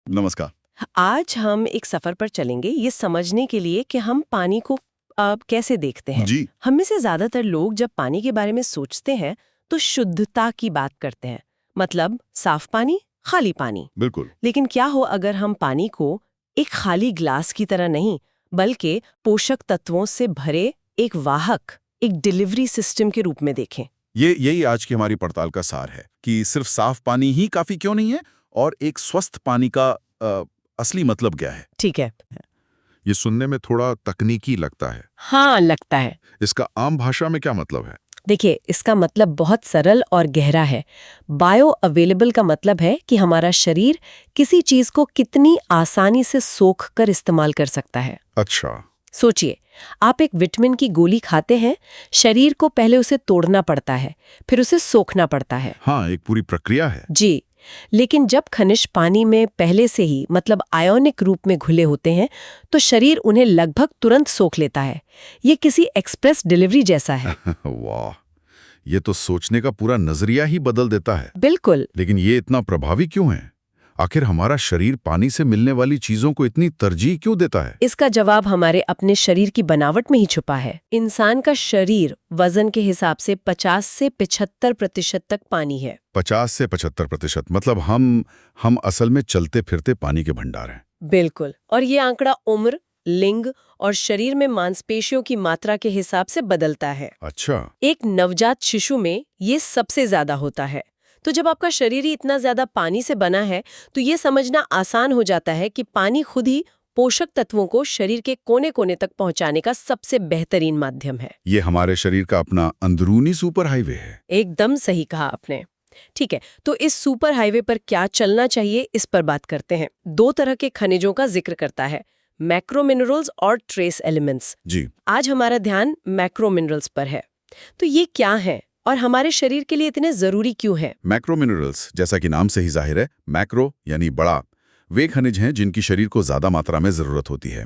नमस्कार। आज हम एक सफर पर चलेंगे ये समझने के लिए कि हम पानी को कैसे देखते हैं। जी। हम में से ज्यादातर लोग जब पानी के बारे में सोचते हैं तो शुद्धता की बात करते हैं, मतलब साफ पानी, खाली पानी। बिल्कुल। लेकिन क्या हो अगर हम पानी को एक खाली ग्लास की तरह नहीं, बल्कि पोषक तत्वों से भरे एक वाहक, एक डिलीवरी सिस्टम के रूप में देखें। यही आज की हमारी पड़ताल का सार है कि सिर्फ साफ पानी ही काफी क्यों नहीं है और एक स्वस्थ पानी का असली मतलब क्या है। ठीक है। ये सुनने में थोड़ा तकनीकी लगता है। हाँ, लगता है। इसका आम भाषा में क्या मतलब है? देखिए, इसका मतलब बहुत सरल और गहरा है। बायो अवेलेबल का मतलब है कि हमारा शरीर किसी चीज को कितनी आसानी से सोख कर इस्तेमाल कर सकता है। अच्छा। सोचिए, आप एक विटामिन की गोली खाते हैं, शरीर को पहले उसे तोड़ना पड़ता है, फिर उसे सोखना पड़ता है। हाँ, एक पूरी प्रक्रिया है। जी, लेकिन जब खनिज पानी में पहले से ही मतलब आयोनिक रूप में घुले होते हैं तो शरीर उन्हें लगभग तुरंत सोख लेता है। ये किसी एक्सप्रेस डिलीवरी जैसा है। वाह, ये तो सोचने का पूरा नजरिया ही बदल देता है। बिल्कुल। लेकिन ये इतना प्रभावी क्यों है? आखिर हमारा शरीर पानी से मिलने वाली चीजों को इतनी तरजीह क्यों देता है? इसका जवाब हमारे अपने शरीर की बनावट में ही छुपा है। इंसान का शरीर वजन के हिसाब से 50 से 75% तक पानी है। 50 से 75%, मतलब हम असल में चलते फिरते पानी के भंडार हैं। बिल्कुल। और ये आंकड़ा उम्र, लिंग और शरीर में मांसपेशियों की मात्रा के हिसाब से बदलता है। अच्छा। एक नवजात शिशु में ये सबसे ज्यादा होता है। तो जब आपका शरीर ही इतना ज्यादा पानी से बना है तो ये समझना आसान हो जाता है कि पानी खुद ही पोषक तत्वों को शरीर के कोने कोने तक पहुंचाने का सबसे बेहतरीन माध्यम है। ये हमारे शरीर का अपना अंदरूनी सुपर हाईवे है। एकदम सही कहा आपने। ठीक है, तो इस सुपर हाईवे पर क्या चलना चाहिए, इस पर बात करते हैं। 2 तरह के खनिजों का जिक्र करता है, मैक्रो मिनरल्स और ट्रेस एलिमेंट्स। जी। आज हमारा ध्यान मैक्रो मिनरल्स पर है। तो ये क्या है और हमारे शरीर के लिए इतने जरूरी क्यों है? मैक्रो मिनरल्स, जैसा कि नाम से ही जाहिर है, मैक्रो यानी बड़ा, वे खनिज हैं जिनकी शरीर को ज्यादा मात्रा में जरूरत होती है।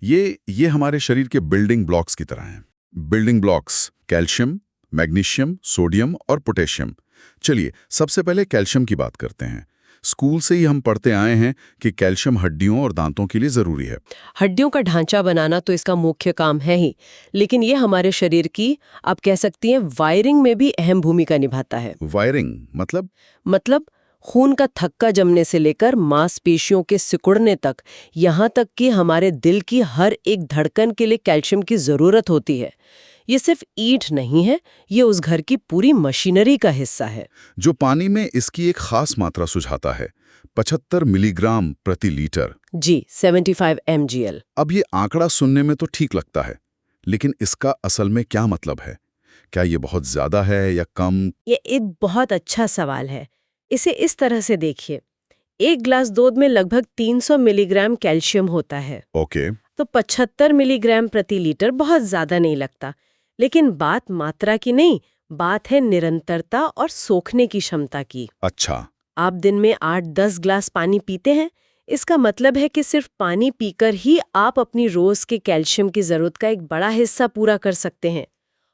ये हमारे शरीर के बिल्डिंग ब्लॉक्स की तरह हैं। Building blocks calcium, magnesium, sodium और पोटेशियम। चलिए सबसे पहले कैल्शियम की बात करते हैं। स्कूल से ही हम पढ़ते आए हैं कि कैल्शियम हड्डियों और दांतों के लिए जरूरी है। हड्डियों का ढांचा बनाना तो इसका मुख्य काम है ही, लेकिन ये हमारे शरीर की, आप कह सकती हैं, वायरिंग में भी अहम भूमिका निभाता है। वायरिंग मतलब खून का थक्का जमने से लेकर मांसपेशियों के सिकुड़ने तक, यहाँ तक कि हमारे दिल की हर एक धड़कन के लिए कैल्शियम की जरूरत होती है। ये सिर्फ ईंट नहीं है, ये उस घर की पूरी मशीनरी का हिस्सा है। जो पानी में इसकी एक खास मात्रा सुझाता है, 75 मिलीग्राम प्रति लीटर। जी, 75 mgl। अब ये आंकड़ा सुनने में तो ठीक लगता है, लेकिन इसका असल में क्या मतलब है? क्या ये बहुत ज्यादा है या कम? ये एक बहुत अच्छा सवाल है। इसे इस तरह से देखिए, एक ग्लास दूध में लगभग 300 मिलीग्राम कैल्शियम होता है। ओके। तो 75 मिलीग्राम प्रति लीटर बहुत ज्यादा नहीं लगता, लेकिन बात मात्रा की नहीं, बात है निरंतरता और सोखने की क्षमता की। अच्छा। आप दिन में 8-10 ग्लास पानी पीते हैं, इसका मतलब है कि सिर्फ पानी पीकर ही आप अपनी रोज के कैल्शियम की जरूरत का एक बड़ा हिस्सा पूरा कर सकते हैं,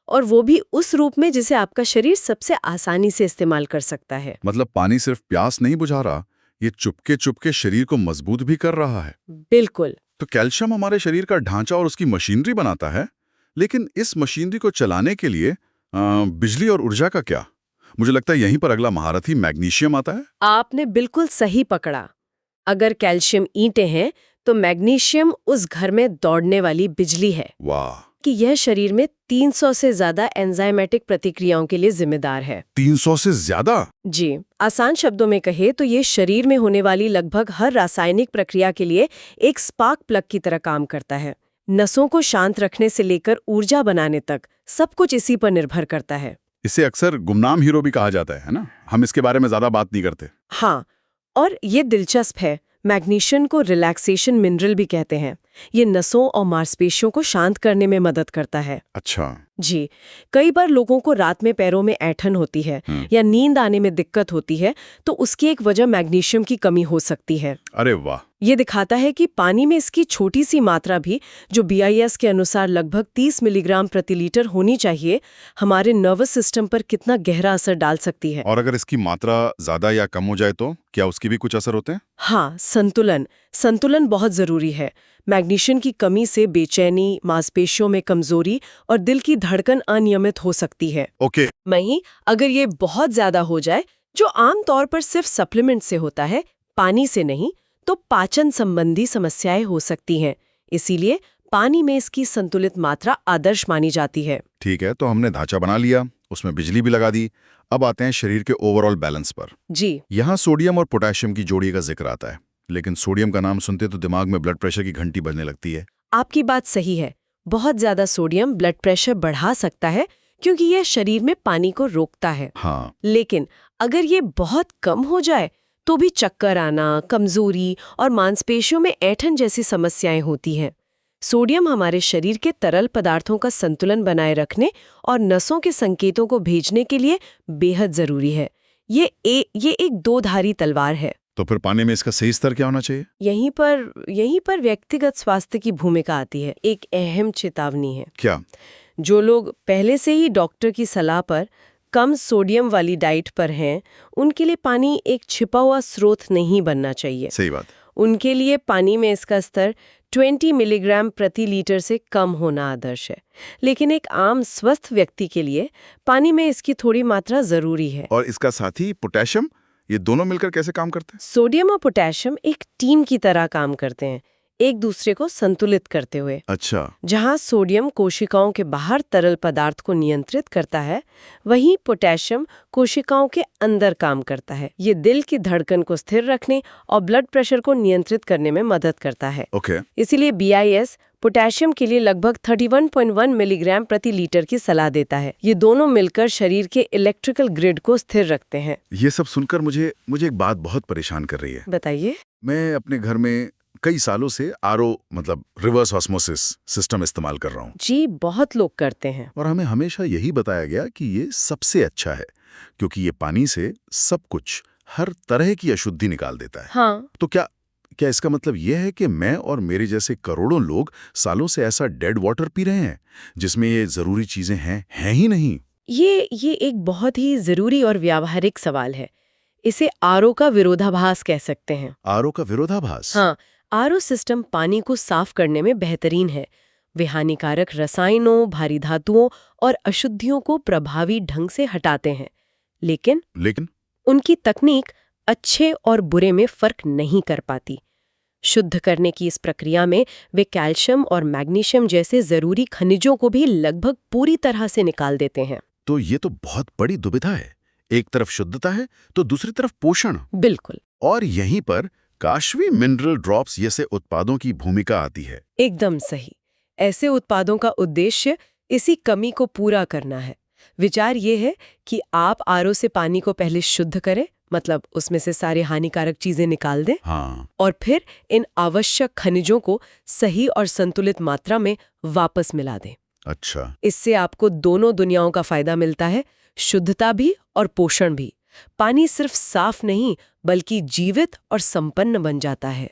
और वो भी उस रूप में जिसे आपका शरीर सबसे आसानी से इस्तेमाल कर सकता है। मतलब पानी सिर्फ प्यास नहीं बुझा रहा, ये चुपके चुपके शरीर को मजबूत भी कर रहा है। बिल्कुल। तो कैल्शियम हमारे शरीर का ढांचा और उसकी मशीनरी बनाता है, लेकिन इस मशीनरी को चलाने के लिए बिजली और ऊर्जा का क्या? मुझे लगता है यहीं पर अगला महारथी मैग्नीशियम आता है। आपने बिल्कुल सही पकड़ा। अगर कैल्शियम ईंटें हैं तो मैग्नीशियम उस घर में दौड़ने वाली बिजली है। वाह। कि यह शरीर में 300 से ज्यादा एंजाइमेटिक प्रतिक्रियाओं के लिए जिम्मेदार है। 300 से ज्यादा? जी, आसान शब्दों में कहे तो ये शरीर में होने वाली लगभग हर रासायनिक प्रक्रिया के लिए एक स्पार्क प्लग की तरह काम करता है। नसों को शांत रखने से लेकर ऊर्जा बनाने तक सब कुछ इसी पर निर्भर करता है। इसे अक्सर गुमनाम हीरो भी कहा जाता है ना? हम इसके बारे में ज्यादा बात नहीं करते। हाँ, और ये दिलचस्प है, मैग्नीशियम को रिलैक्सेशन मिनरल भी कहते हैं। ये नसों और मांसपेशियों को शांत करने में मदद करता है। अच्छा। जी, कई बार लोगों को रात में पैरों में ऐंठन होती है या नींद आने में दिक्कत होती है, तो उसकी एक वजह मैग्नीशियम की कमी हो सकती है। अरे वाह। ये दिखाता है कि पानी में इसकी छोटी सी मात्रा भी, जो BIS के अनुसार लगभग 30 मिलीग्राम प्रति लीटर होनी चाहिए, हमारे नर्वस सिस्टम पर कितना गहरा असर डाल सकती है। और अगर इसकी मात्रा ज्यादा या कम हो जाए तो क्या उसके भी कुछ असर होते हैं? हाँ, संतुलन बहुत जरूरी है। मैग्नीशियम की कमी से बेचैनी, मांसपेशियों में कमजोरी और दिल की धड़कन अनियमित हो सकती है। ओके। वहीं अगर ये बहुत ज्यादा हो जाए, जो आम तौर पर सिर्फ सप्लीमेंट से होता है, पानी से नहीं, तो पाचन संबंधी समस्याएं हो सकती हैं। इसीलिए पानी में इसकी संतुलित मात्रा आदर्श मानी जाती है। ठीक है, तो हमने ढांचा बना लिया, उसमें बिजली भी लगा दी। अब आते हैं शरीर के ओवरऑल बैलेंस पर। जी, यहाँ सोडियम और पोटेशियम की जोड़ी का जिक्र आता है, लेकिन सोडियम का नाम सुनते तो दिमाग में ब्लड प्रेशर की घंटी बजने लगती है। आपकी बात सही है। बहुत ज्यादा सोडियम ब्लड प्रेशर बढ़ा सकता है, क्योंकि यह शरीर में पानी को रोकता है। हाँ। लेकिन अगर ये बहुत कम हो जाए, तो भी चक्कर आना, कमजोरी और मांसपेशियों में ऐंठन जैसी समस्याएं होती हैं। सोडियम हमारे शरीर के तरल पदार्थों का संतुलन बनाए रखने और नसों के संकेतों को भेजने के लिए बेहद जरूरी है। ये एक दो-धारी तलवार है। तो फिर पानी में इसका सही स्तर क्या होना चाहिए? यहीं पर व्यक्तिगत स्वास्थ्य की भूमिका आती है। एक अहम चेतावनी है। क्या? जो लोग पहले से ही डॉक्टर की सलाह पर कम सोडियम वाली डाइट पर हैं, उनके लिए पानी एक छिपा हुआ स्रोत नहीं बनना चाहिए। सही बात। उनके लिए पानी में इसका स्तर 20 मिलीग्राम प्रति लीटर से कम होना आदर्श है। लेकिन एक आम स्वस्थ व्यक्ति के लिए पानी में इसकी थोड़ी मात्रा जरूरी है। और इसका साथी पोटेशियम, ये दोनों मिलकर कैसे काम करते हैं? सोडियम और पोटेशियम एक टीम की तरह काम करते हैं, एक दूसरे को संतुलित करते हुए। अच्छा। जहां सोडियम कोशिकाओं के बाहर तरल पदार्थ को नियंत्रित करता है, वहीं पोटेशियम कोशिकाओं के अंदर काम करता है। ये दिल की धड़कन को स्थिर रखने और ब्लड प्रेशर को नियंत्रित करने में मदद करता है। ओके। इसीलिए BIS पोटेशियम के लिए लगभग 31.1 मिलीग्राम प्रति लीटर की सलाह देता है। ये दोनों मिलकर शरीर के इलेक्ट्रिकल ग्रिड को स्थिर रखते हैं। ये सब सुनकर मुझे एक बात बहुत परेशान कर रही है। बताइए। मैं अपने घर में कई सालों से RO मतलब रिवर्स ऑस्मोसिस सिस्टम इस्तेमाल कर रहा हूँ। जी, बहुत लोग करते हैं। और हमें हमेशा यही बताया गया कि ये सबसे अच्छा है, क्योंकि ये पानी से सब कुछ, हर तरह की अशुद्धि निकाल देता है। हाँ। तो क्या इसका मतलब यह है कि मैं और मेरे जैसे करोड़ों लोग सालों से ऐसा डेड वाटर पी रहे हैं जिसमें ये जरूरी चीजें हैं ही नहीं? ये एक बहुत ही जरूरी और व्यावहारिक सवाल है। इसे RO का विरोधाभास कह सकते हैं। RO का विरोधाभास? हाँ, RO सिस्टम पानी को साफ करने में बेहतरीन है। वे हानिकारक रसायनों, भारी धातुओं और अशुद्धियों को प्रभावी ढंग से हटाते हैं। लेकिन उनकी तकनीक अच्छे और बुरे में फर्क नहीं कर पाती। शुद्ध करने की इस प्रक्रिया में वे कैल्शियम और मैग्नीशियम जैसे जरूरी खनिजों को भी लगभग पूरी तरह से निकाल देते हैं। तो ये तो बहुत बड़ी दुविधा है। एक तरफ शुद्धता है तो दूसरी तरफ पोषण। बिल्कुल। और यहीं पर काशवी मिनरल ड्रॉप्स जैसे उत्पादों की भूमिका आती है। एकदम सही। ऐसे उत्पादों का उद्देश्य इसी कमी को पूरा करना है। विचार ये है कि आप RO से पानी को पहले शुद्ध करें, मतलब उसमें से सारी हानिकारक चीजें निकाल दें। हाँ। और फिर इन आवश्यक खनिजों को सही और संतुलित मात्रा में वापस मिला दें। अच्छा। इससे आपको दोनों दुनियाओं का फायदा मिलता है, शुद्धता भी और पोषण भी। पानी सिर्फ साफ नहीं, बल्कि जीवित और संपन्न बन जाता है।